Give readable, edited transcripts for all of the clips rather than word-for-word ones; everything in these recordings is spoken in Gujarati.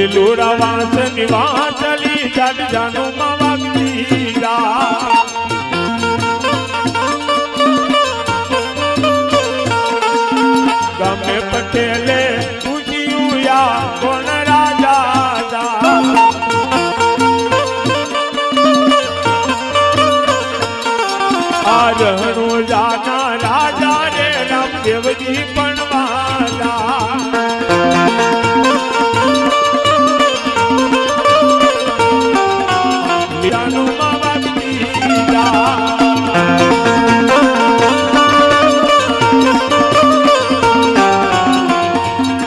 લીલુડા વાંસની વાંચલી જાન જાનું માં વાગતી જા ગમે પટેલે પૂછ્યું યા કોણ રાજા આજ હણું જાના રાજા રે રામદેવજી પણ વાલા જાનું માં વાગતી જા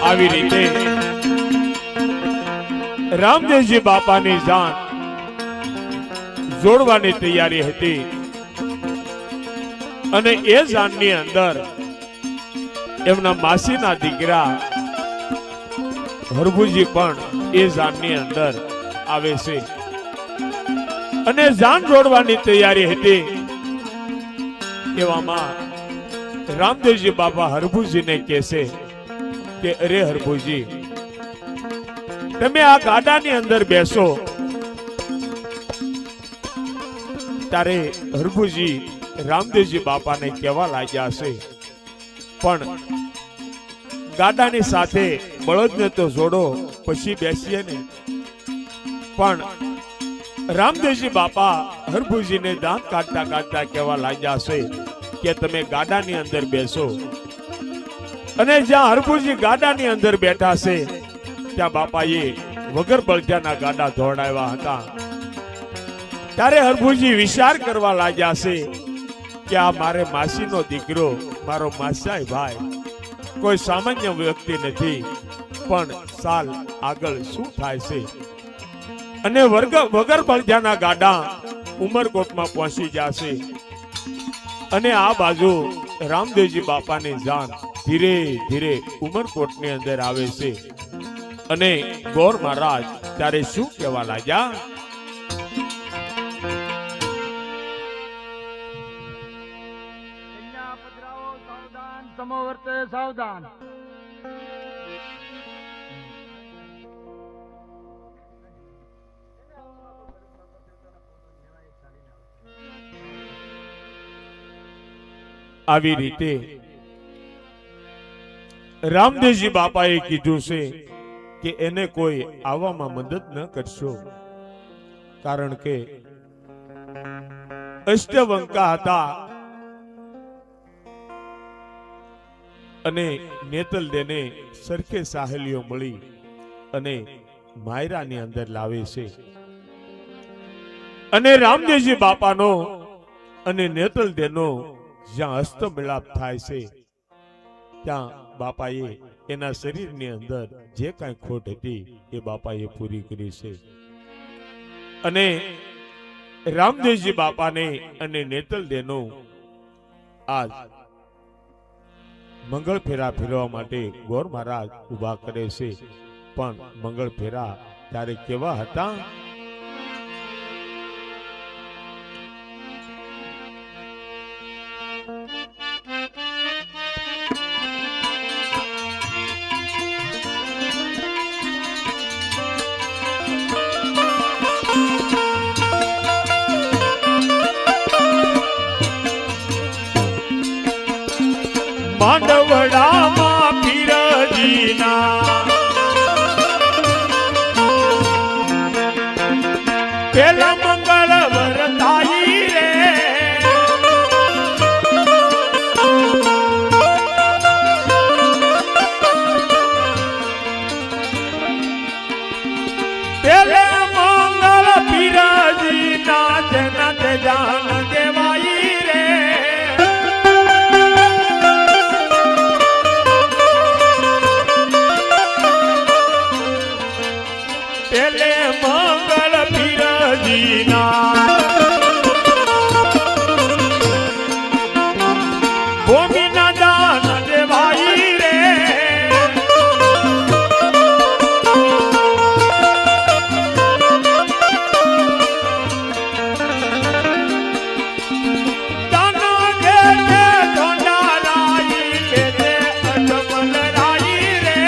આવી રીતે રામદેવજી બાપાની જાન જોડવાની તૈયારી હતી અને એ જાનની અંદર એમના માસીના દીકરા હરભુજી પણ એ જાનની અંદર આવે છે અને જાન જોડવાની તૈયારી હતી એવામાં રામદેવજી બાપા હરભુજીને કહેશે કે અરે હરભુજી તમે આ ગાડાની અંદર બેસો ત્યારે હરભુજી રામદેવજી બાપાને કહેવા લાગ્યા છે પણ ગાડાની સાથે બળદને તો જોડો પછી બેસીએ ને પણ રામદેવજી બાપા હરભુજીને દાંત કાઢતા કાઢતા કહેવા લાગ્યા છે કે તમે ગાડાની અંદર બેસો અને જ્યાં હરભુજી ગાડાની અંદર બેઠા છે ત્યાં બાપાએ વગર બળજાના ગાડા દોડાવ્યા હતા ત્યારે હરભુજી વિચાર કરવા લાગ્યા છે કે આ મારે માસીનો દીકરો મારો માસાઈ ભાઈ કોઈ સામાન્ય વ્યક્તિ નથી પણ સાલ આગળ શું થાય છે અને વગર બળજાના ગાડા ઉમરકોટમાં પહોંચી જશે અને આ બાજુ રામદેવજી બાપાની જાન ધીરે ધીરે ઉમરકોટની અંદર આવે છે અને ગોર મહારાજ ત્યારે શું કહેવા લાગ્યા સમોવર્તે સાવધાન આવી રીતે રામદેવજી બાપાએ કીધું છે કે એને કોઈ આવવામાં મદદ ન કરશો કારણ કે અષ્ટવંકા હતા અને નેતલદેને સરખે સાહેલીઓ મળી અને માયરાની અંદર લાવે છે અને રામદેવજી બાપાનો અને નેતલદેનો જ્યાં હસ્ત મિલાપ થાય છે ત્યાં બાપાએ એના શરીરની અંદર જે કાંઈ ખોટ હતી એ બાપાએ પૂરી કરી છે અને રામદેવજી બાપાને અને નેતલદેનો આજ મંગળ ફેરા ફેરવા માટે ગોર મહારાજ ઉભા કરે છે પણ મંગળ ફેરા ત્યારે કેવા હતા માંડવડામાં પીરજીના પેલા મંગળ વરતાઈ રે પેલા મંગળ પીરજીના જનત જાન દેવાઈ રે પેલે મંગળ પીરજીના ભૂમિના દાન દેવાઈ રે દાના દે ધોંડા રાઈ દે અટમલ રાઈ રે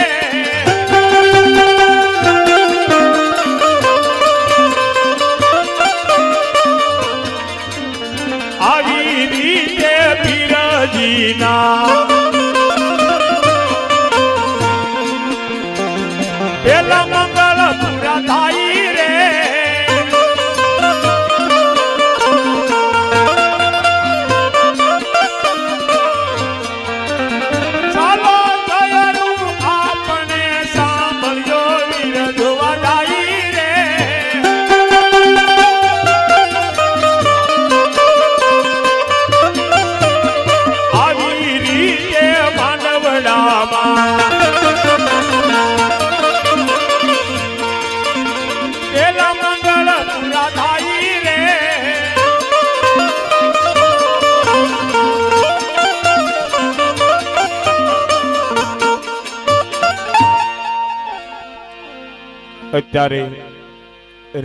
અત્યારે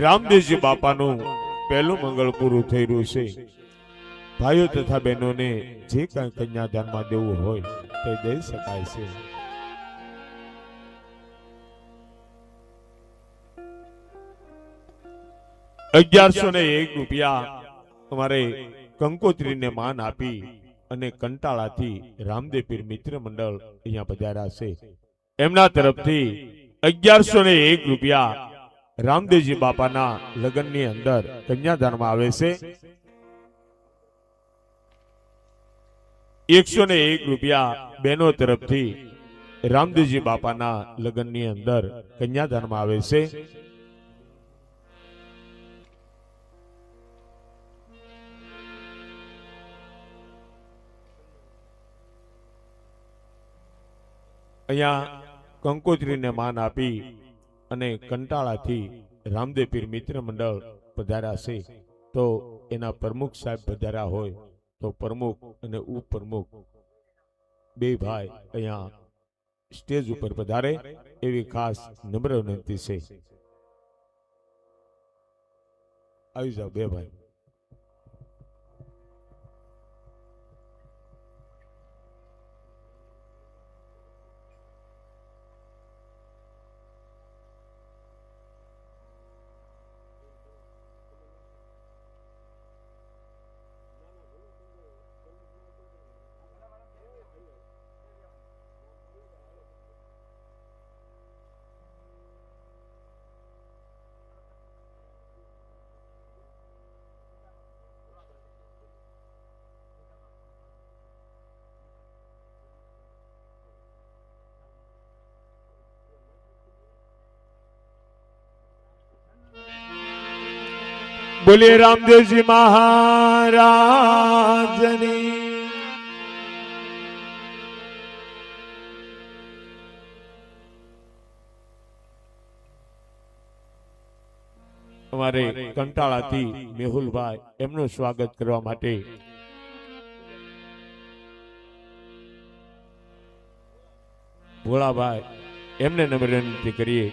રામદેવજી બાપાનું પહેલું મંગળ પૂરું થઈ રહ્યું છે. ભાઈઓ તથા બહેનોને જે કાંઈ કન્યાદાનમાં દેવું હોય તે દઈ શકાય છે. ₹1101 અમારે કંકોત્રીને માન આપી અને કંટાળાથી રામદેવ પીર મિત્ર મંડળ અહીંયા પધાર્યા છે. એમના તરફથી ₹1101 રામદેવજી બાપાના લગ્નની અંદર કન્યાદાનમાં આવે છે. ₹101 બહેનો તરફથી રામદેવજી બાપાના લગ્નની અંદર કન્યાદાનમાં આવે છે. અહીંયા કંકોત્રીને માન આપી અને કંટાળાથી રામદેવ પીર મિત્ર મંડળ પધાર્યા છે. તો એના પ્રમુખ સાહેબ પધાર્યા હોય તો પ્રમુખ અને ઉપપ્રમુખ બે ભાઈ અહીંયા સ્ટેજ ઉપર પધારે એવી ખાસ નમ્ર વિનંતી છે. આવી જાઓ બે ભાઈ. बोलिए रामदेव जी महाराज ने। हमारे कंटाळाथी मेहुल भाई एमનું સ્વાગત કરવા માટે ભોળાભાઈ એમને નમ્ર વિનંતી કરીએ.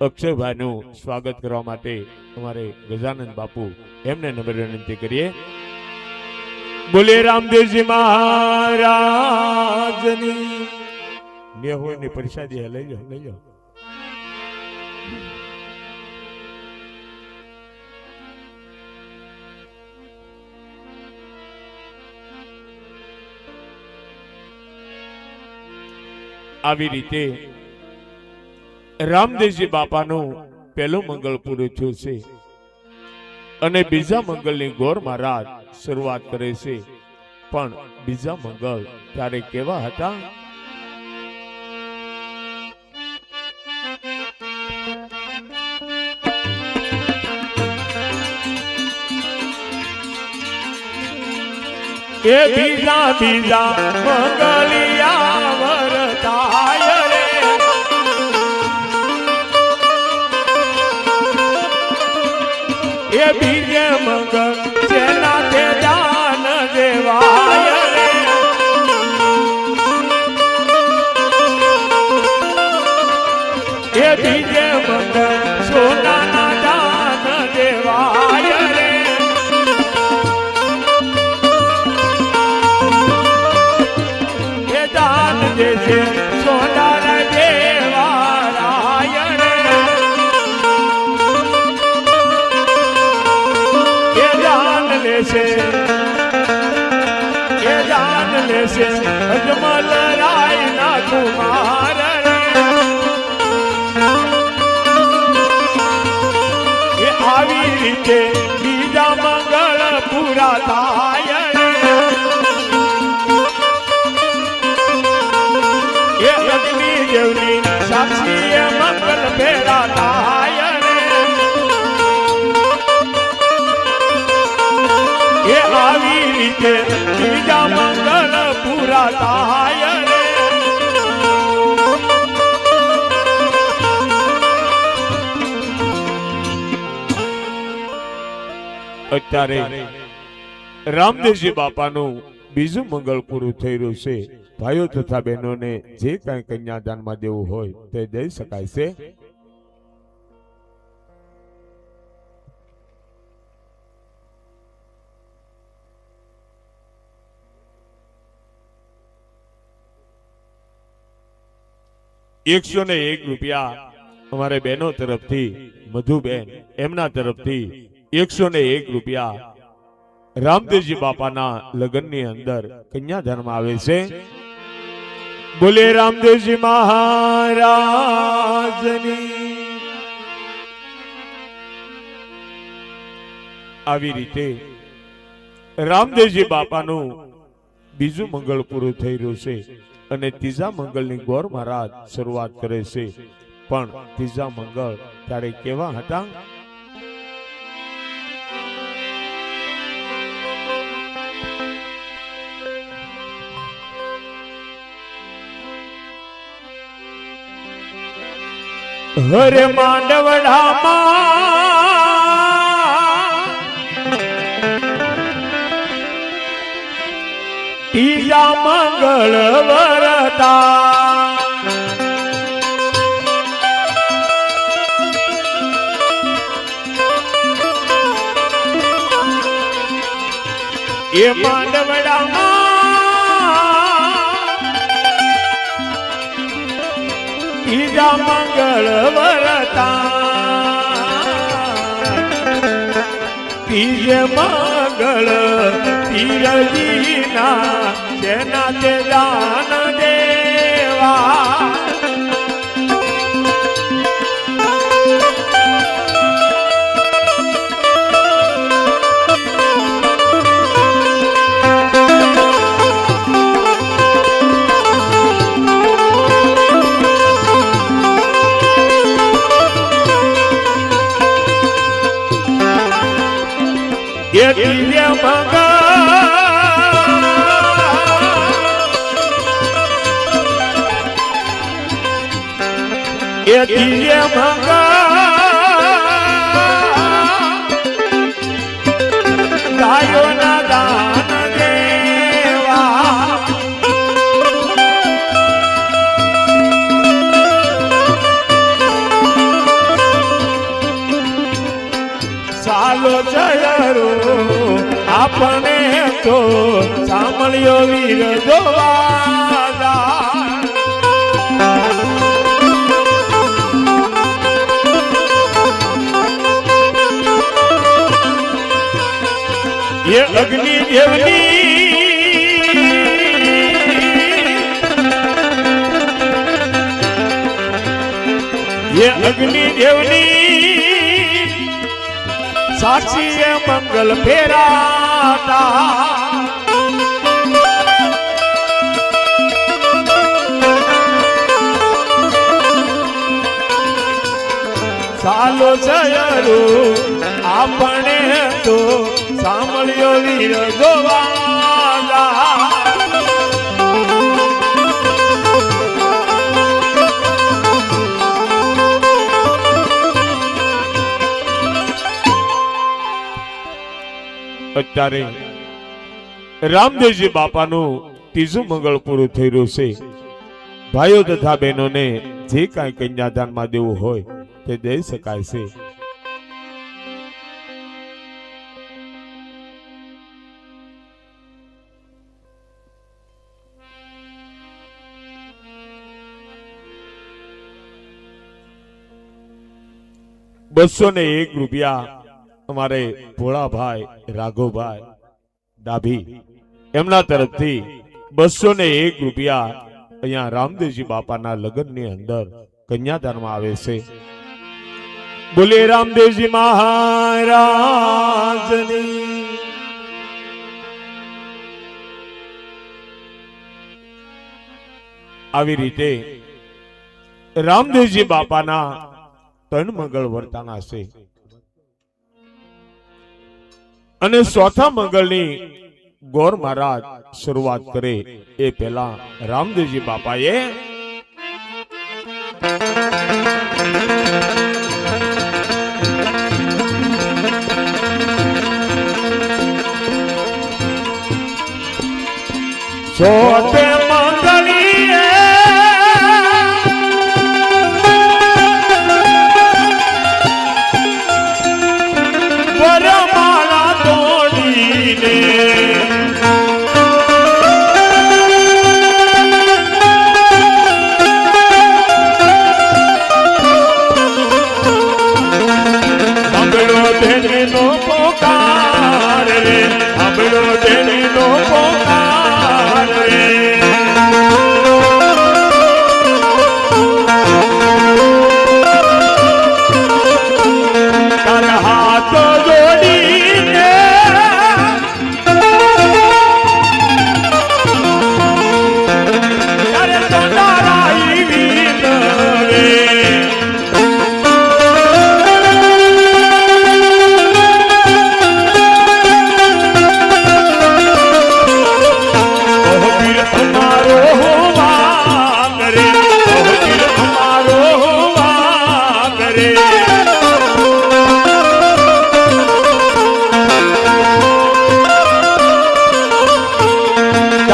અક્ષયભાઈ નું સ્વાગત કરવા માટે અમારે ગજાનંદ બાપુ એમને નમ્ર વિનંતી કરીએ. બોલે રામદેવજી મહારાજની. મેહોની પ્રસાદી લઈ લો, લઈ લો. આવી રીતે રામદેવજી બાપાનું પહેલું મંગળ પૂરું થયું છે અને બીજા મંગળની ગોર મહારાજ શરૂઆત કરે છે. પણ બીજા મંગળ ત્યારે કેવા હતા? એ બીજા બીજા મંગળિયા વરતાય રે. એ બીજે મંગળ જેના તે દાન દેવાય રે. એ બીજે મંગળ સોનાના દાન દેવાય રે. એ દાન જે છે સોનાના દેવાય રે. લેશે એ જાન લેશે અજમલ રાય ના કુમાર રે. એ આવી રીતે બીજા મંગળ પૂરા થાય રે. એ અગ્નિ દેવની સાક્ષી એ મંગળ ભેળા થાય રે. એ આવી રીતે બીજા મંગળ પૂરા થાય રે. અત્યારે રામદેવજી બાપાનું બીજું મંગળ પૂરું થઈ રહ્યું છે ભાઈઓ તથા બહેનોને જે કાંઈ કન્યાદાનમાં દેવું હોય તે દઈ શકાય છે. ₹101 અમારે બહેનો તરફથી મધુબેન એમના તરફથી ₹101 રામદેવજી બાપાના લગ્નની અંદર કન્યાદાનમાં આવે છે. બોલે રામદેવજી મહારાજની. આવી રીતે રામદેવજી બાપાનું બીજું મંગળ પૂરું થઈ રહ્યું છે અને ત્રીજા મંગળની ગોર મહારાજ શરૂઆત કરે છે. પણ ત્રીજા મંગળ ત્યારે કેવા હતા? હરે માંડવડામાં ત્રીજા મંગળ વરતા એ માંડવડામાં ત્રીજા મંગળ વરતા ત્રીજે મંગળ પીરજીના જેના તે દાન દેવા એ ત્રીજે મંગળ એ ત્રીજે મંગળ ગાયોના દાન દેવા સાલો જયરો આપણે તો સાંભળ્યો વીર જોવાદા એ અગ્નિ દેવની એ અગ્નિ દેવની સાક્ષી મંગલ ફેરાતા સાલો જયરો આપણે તો સાંભળ્યો વીર ગોવાલા અત્યારે રામદેવજી બાપાનું ત્રીજું મંગળ પૂરું થઈ રહ્યું છે. ભાઈઓ તથા બહેનોને જે કાંઈ કન્યાદાનમાં દેવું હોય તે દઈ શકાય છે. ₹201 અમારે ભોળાભાઈ રાઘવભાઈ ડાભી એમના તરફથી ₹201 અહીંયા રામદેવજી બાપાના લગ્નની અંદર કન્યાદાનમાં આવે છે. બોલે રામદેવજી મહારાજની. આવી રીતે રામદેવજી બાપાના 3 મંગળ વર્તાના છે અને ચોથા મંગળની ગોર મહારાજ શરૂઆત કરે એ પહેલા રામદેવજી બાપાએ ચોથે મંગળ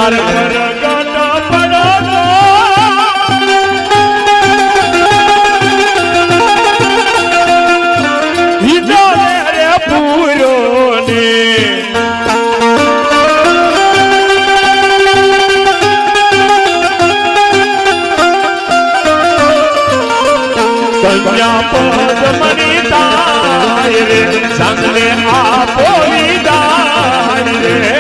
તારે પ્રગટ પડો હિજો રે પૂરો ને કન્યા પદ મની તાય રે સંગને આપો વિદાય રે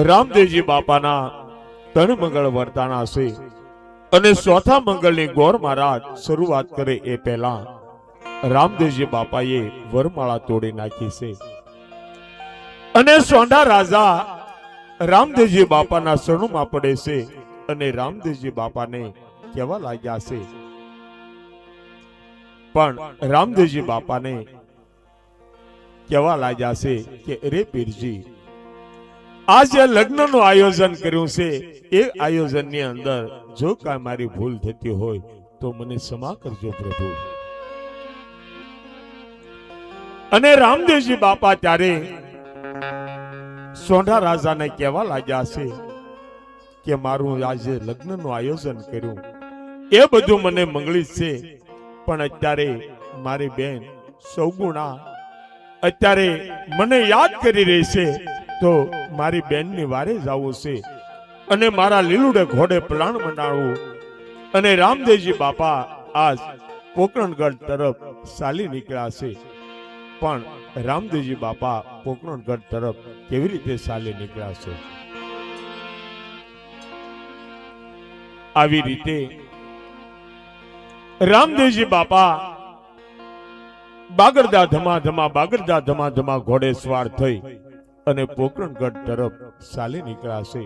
રામદેવજી બાપાના ત્રણ મંગળ વર્તાના છે અને ચોથા મંગળની ગોર મહારાજ શરૂઆત કરે એ પહેલા રામદેવજી બાપાએ વરમાળા તોડી નાખી છે અને સોંડા રાજા રામદેવજી બાપાના શરણમાં પડે છે અને રામદેવજી બાપાને કહેવા લાગ્યા છે પણ રામદેવજી બાપાને કહેવા લાગ્યા છે કે અરે પીરજી આજે લગ્નનું આયોજન કર્યું છે એ આયોજનની અંદર જો કાંઈ મારી ભૂલ થતી હોય તો મને ક્ષમા કરજો પ્રભુ. અને રામદેવજી બાપા ત્યારે સોંઢા રાજાને કહેવા લાગ્યા છે કે મારું આજે લગ્નનું આયોજન કર્યું એ બધું મને મંગળી છે પણ અત્યારે મારી બેન સૌગુણા અત્યારે મને યાદ કરી રહી છે તો મારી બેનની વારે જવું છે અને મારા લીલુડે ઘોડે પ્લાન બનાવવું અને રામદેવજી બાપા આજ પોકરણગઢ તરફ ચાલી નીકળ્યા છે પણ રામદેવજી બાપા પોકરણગઢ તરફ કેવી રીતે ચાલી નીકળ્યા છે આવી રીતે રામદેવજી બાપા બાગડદા ધમા ઘોડે સવાર થઈ અને પોકરણગઢ તરફ ચાલી નીકળ્યા છે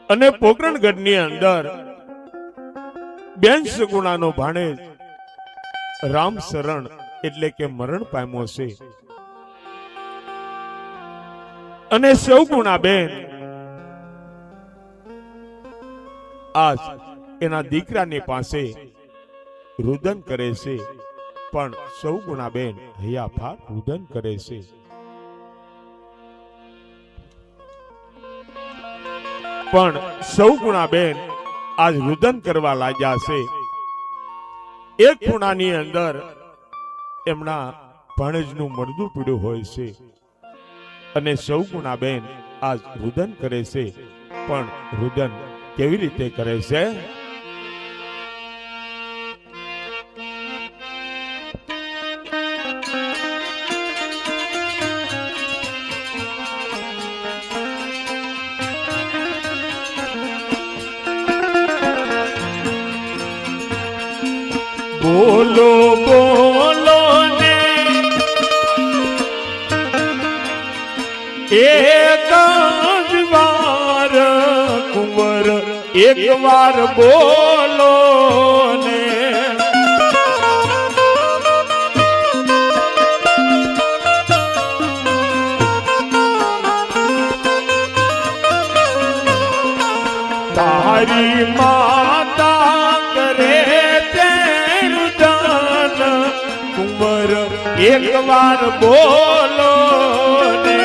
અને પોકરણગઢની અંદર બેન સગુણાનો ભાણેજ રામ શરણ એટલે કે મરણ પામ્યો છે અને સૌગુણા બેન આજ એના દીકરાની પાસે રુદન કરે છે પણ સૌગુણા બેન હૈયાફાટ રુદન કરે છે પણ સૌગુણા બેન આજ રુદન કરવા લાગ્યા છે એક ખૂણાની અંદર એમના ભાણેજનું મરદું પીડ્યું હોય છે અને સૌગુણા બેન આજ રુદન કરે છે પણ રુદન કેવી રીતે કરે છે બોલો બોલો ને એક જ વાર કુંવર એક વાર બોલો ને તારી માતા કરે એક વાર બોલો ને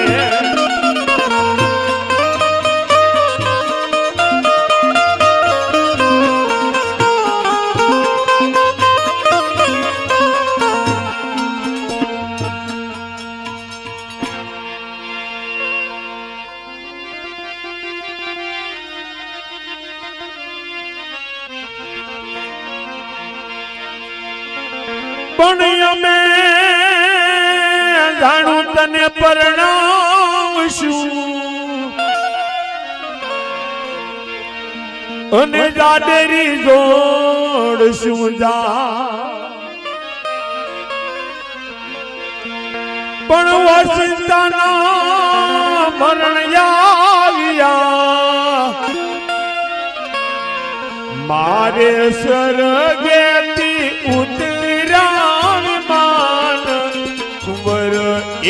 પણ અમે જાણું તને પરણાવશું અને જાડેરી જોડશું જા પણ વસંતાના મરણ આવ્યા મારે સ્વર્ગેથી ઉતરાણ માન કુંવર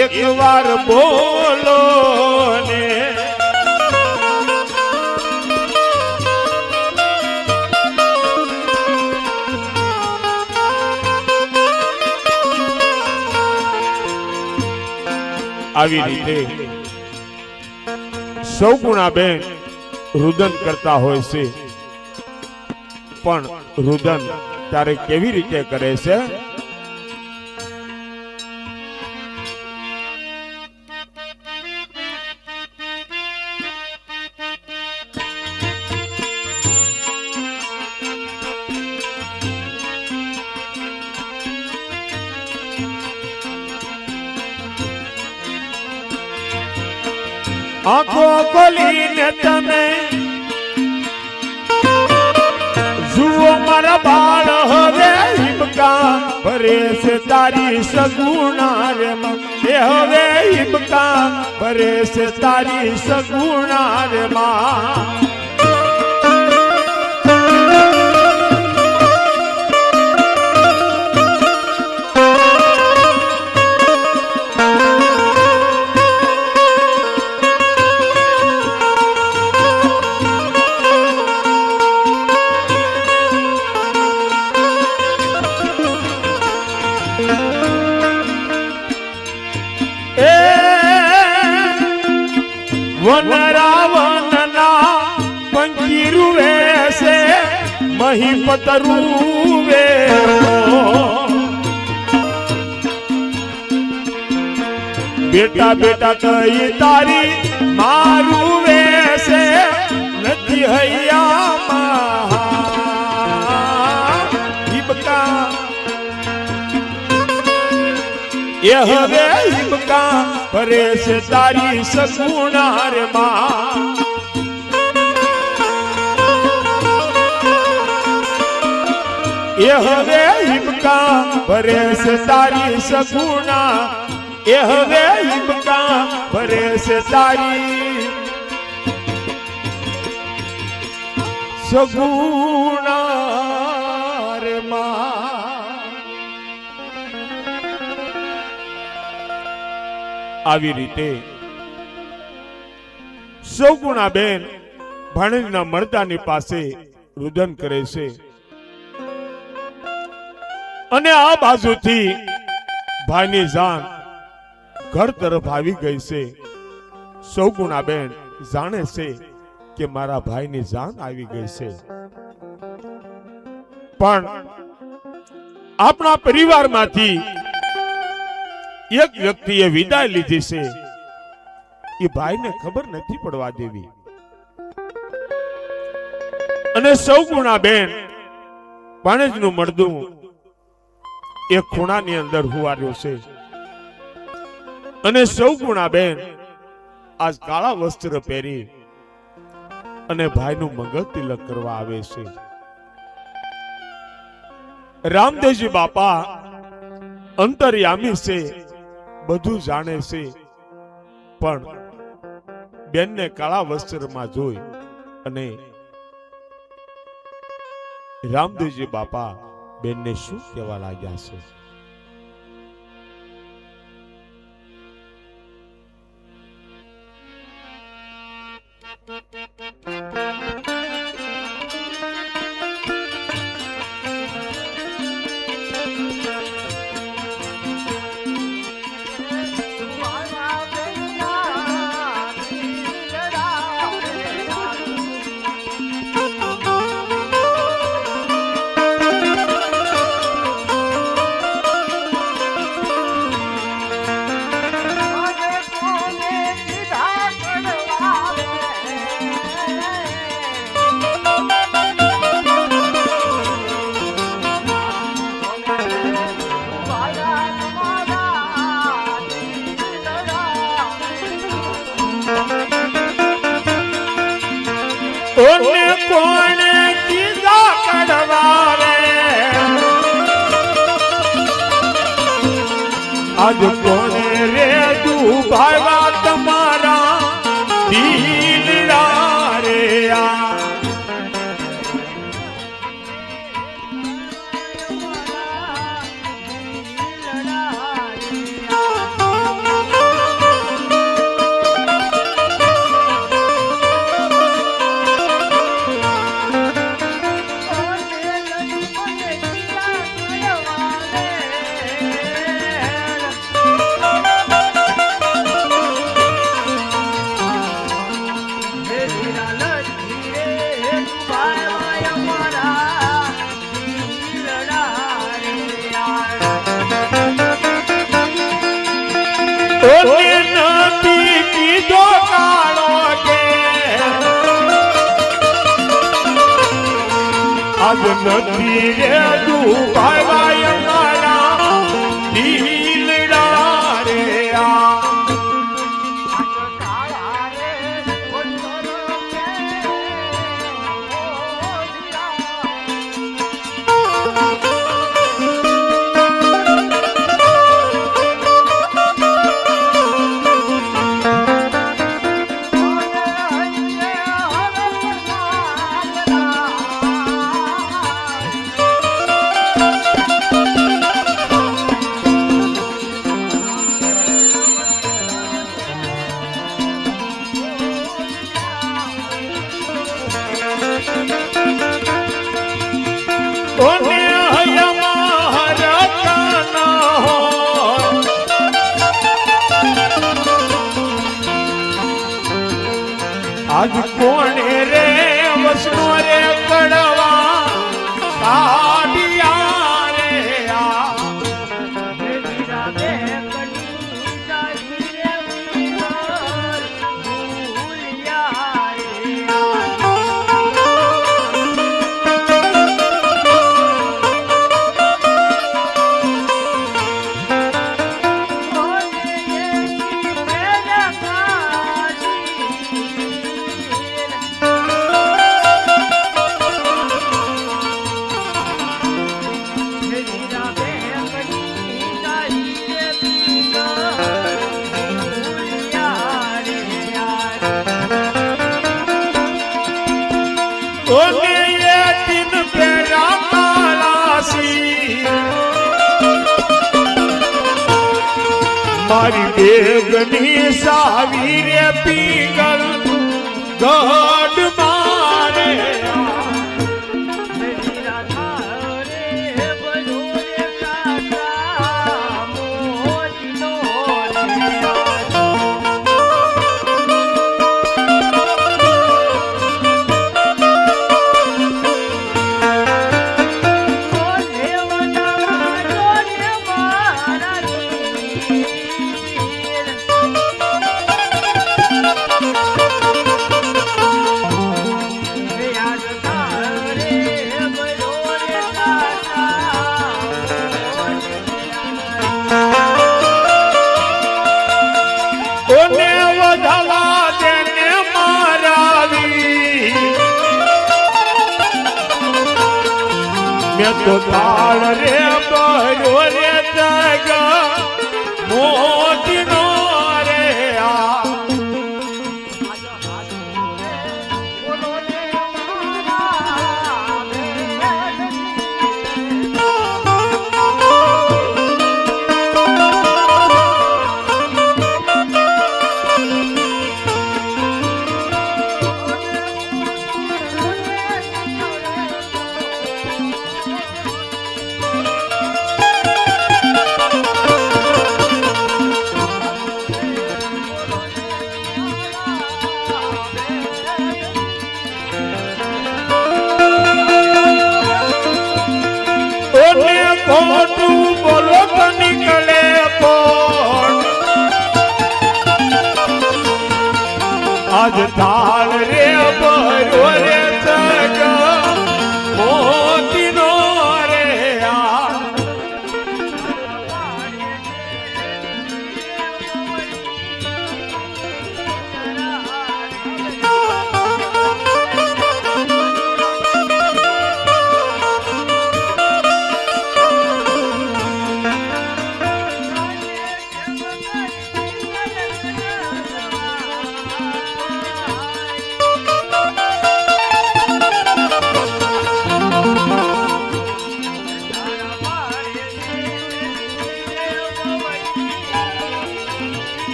એક વાર બોલો ને આવી રીતે સૌ ગુણાબેન રુદન કરતા હોય છે, પણ રુદન ત્યારે કેવી રીતે કરે છે? આંખો ખોલીને તમે જુઓ મારા બાળ હવે હિમકા ભરે છે તારી સગુણા રે માં, એ હવે હિમકા ભરે છે તારી સગુણા રે માં। વનરાવનના પંખી રૂવે છે મહીપત રૂવે, બેટા બેટા કઈ તારી મારું વેસે નથી હૈયામાં હિબકા, એ હવે હિબકા ભરે છે તારી સગુણા રે માં। એ હવે હિબકા ભરે છે તારી સગુણા, એ હવે હિબકા ભરે છે તારી સગુણા રે માં। આવી રીતે સૌ ગુણાબેન ભાણેજના મળતાની પાસે રુદન કરે છે, અને આ બાજુથી ભાઈની જાન ઘર તરફ આવી ગઈ છે। સૌ ગુણાબેન જાણે છે કે મારા ભાઈની જાન આવી ગઈ છે, પણ આપણા પરિવારમાંથી એક વ્યક્તિએ વિદાય લીધી છે, એ ભાઈને ખબર નથી પડવા દેવી। અને સૌ ગુણાબેન ભાણેજનું મળદું એક ખૂણાની અંદર હુવાર્યો છે, અને સૌ ગુણાબેન આજ કાળા વસ્ત્ર પહેરી અને ભાઈનું મંગળ તિલક કરવા આવે છે। રામદેવજી બાપા અંતર્યામી છે, બધું જાણે છે, પણ બેનને કાળા વસ્ત્રમાં જોઈ અને રામદેવજી બાપા બેનને શું કહેવા લાગ્યા છે? કોને કીધા કડવા રે આજ કોને રે દુભાવા તમારા દિલડા રે આ નથી કીધો કાળો કે આજ નથી રે દુભાઈ મારા દિલડા રે આ આજ કોણે રે વસનો રે કડવા કાઢિયા રે આ મારી બેગની સાવી રે પીગલ ગઢ મારે તો તાળ રે બરો રે જગ મોતી નો રે આ ખોટું બોલો તો નીકળે કોણ આજ થાળ રે બરો રે જગ મોતી નો રે આ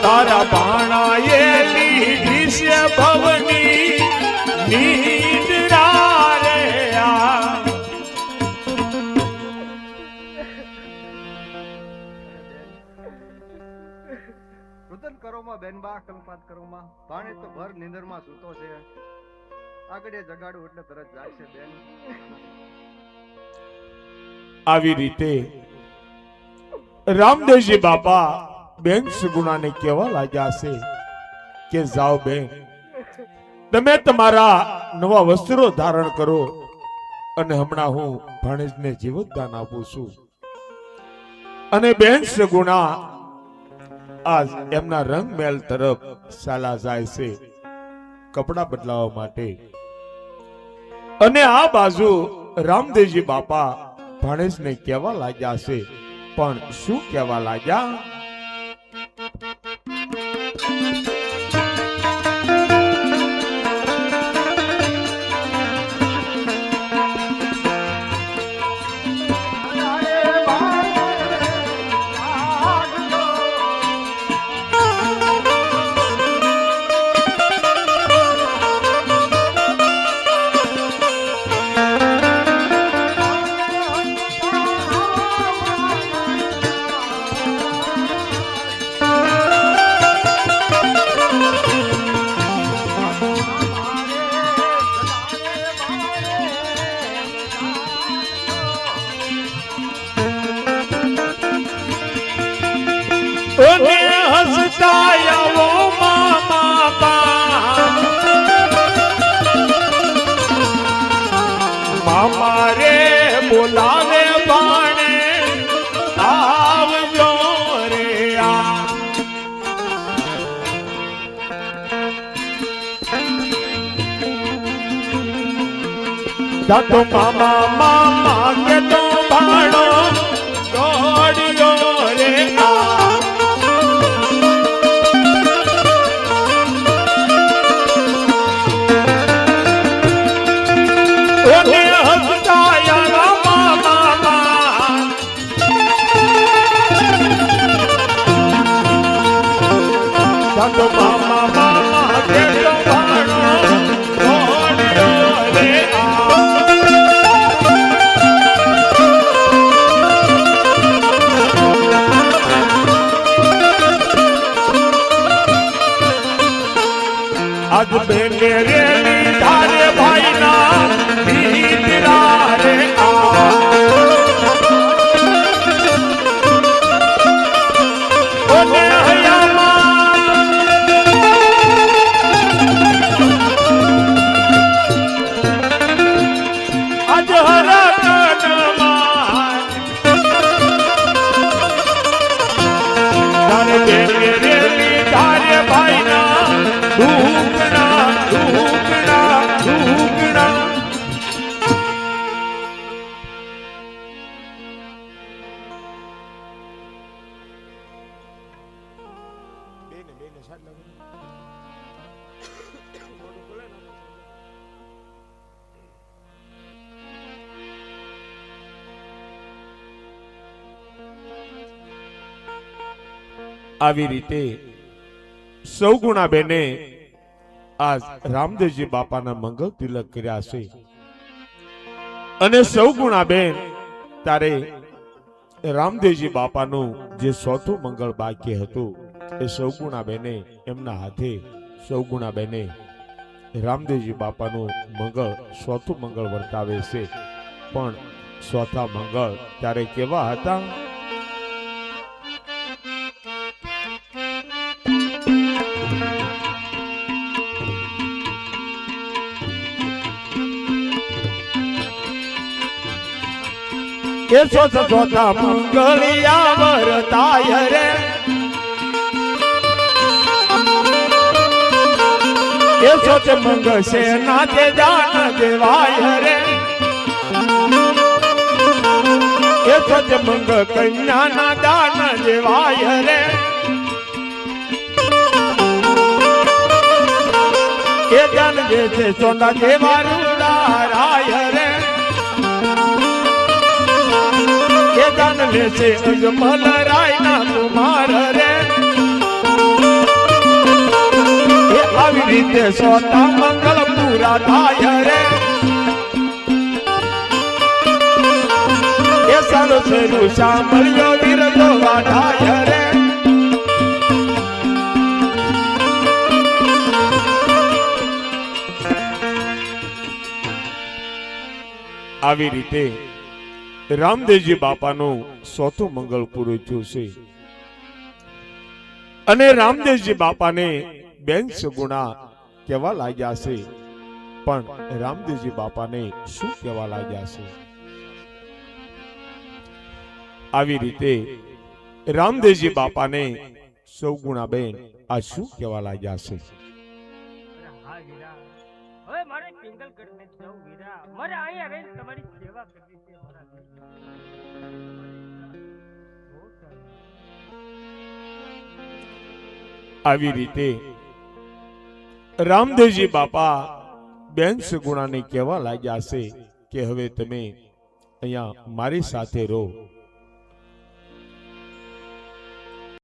તારા બાણા એ લીધી છે ભવની નીંદરા રે આ બા કંપાત કરું માં ભાણે તો ભર નીંદર માં સૂતો છે આગળ જગાડું એટલે તરત જાગશે બેન આવી રીતે રામદેવજી બાપા બેન સુગુણાને કહેવા લાગ્યા છે કે જાઓ બેન તમે તમારા નવા વસ્ત્રો ધારણ કરો અને હમણાં હું ભાણેજને જીવતદાન આપું છું અને બેન સુગુણા આજ એમના રંગ મહેલ તરફ ચાલા જાય છે કપડા બદલાવા માટે અને આ બાજુ રામદેવજી બાપા ભાણેજને કહેવા લાગ્યા છે પણ શું કહેવા લાગ્યા બોલાવે બાણે આવજો રે તો મામા મામા કે તો ભાણો દોડ્યો રે તો મામા મામા કે તો ભાણો દોડ્યો રે આજ બેને રે તારે ભાઈ ના દીકરા રે ઓને આવી રીતે સૌગુણા બેને આજ રામદેવજી બાપાના મંગળ તિલક કર્યા છે અને સૌગુણા બેન તારે રામદેવજી બાપાનું જે ચોથું મંગળ બાકી હતું એ સૌગુણા બેને એમના હાથે સૌગુણા બેને રામદેવજી બાપાનું મંગળ ચોથું મંગળ વર્તાવે છે પણ ચોથા મંગળ ત્યારે કેવા હતા કે ચોથા મંગળિયા વરતાય રે કે ચોથ મંગળ છે નાચે જાન દેવાય રે કે ચોથ મંગળ કન્યા ના દાન દેવાય રે કે જાન જે છે સોના દેવા રૂડારાય રે કે જાન લે છે અજમલ રાય ના કુમાર રે એ આવી રીતે સોતા મંગળ પૂરા થાય રે એ સારો છેલું સાંભળ્યો વિરતો વાઢાય રે આવી રીતે રામદેવજી બાપાનું ચોથું મંગળ પૂરું થયું છે અને રામદેવજી બાપાને બેન સગુણા કહેવા લાગ્યા છે, પણ રામદેવજી બાપાને શું કહેવા લાગ્યા છે? આવી રીતે રામદેવજી બાપાને સૌગુણા બેન આ શું કહેવા લાગ્યા છે? હા વીરા, હવે મારે પિંગલગઢ ને જવું વીરા, મારે અહીંયા રહીને તમારી સેવા કરવી છે મારા વીરા. આવી રીતે રામદેવજી બાપા બેન સગુણાને કહેવા લાગ્યા છે કે હવે તમે અહીંયા મારી સાથે રહો.